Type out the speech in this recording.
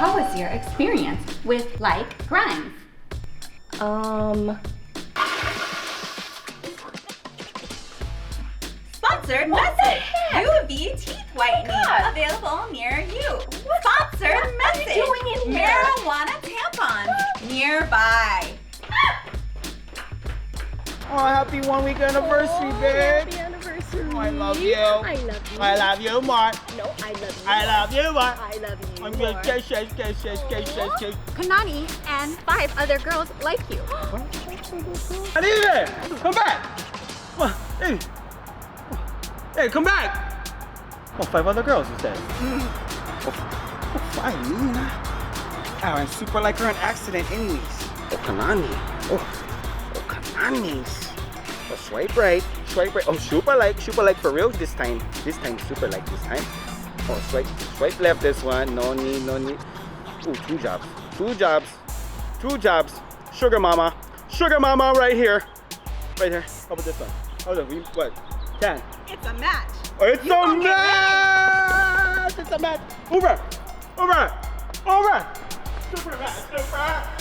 How was your experience with like grinds? Sponsored message. UV teeth whitening available near you. Sponsored message. Marijuana tampons nearby. Oh, happy 1 week anniversary, babe. Happy anniversary. Oh, I love you. I love you. I love you more. No, I love you. I love you more. I love you I'm more. just kiss. Kanani and 5 other girls like you. Anita, come back. Come on, hey. Hey, come back. Oh, 5 other girls, you said. Oh, fine, Nina. Oh, and super like her in accident anyways. Oh, Kanani. Oh, Kanani's. Oh, swipe right. Oh, super like for real this time. This time, super like this time. Oh, swipe left this one. No need. Ooh, 2 jobs. Sugar mama right here. How about this one? Hold on, what? 10. It's a match. Oh, it's a match! It's a match! Over! Super match!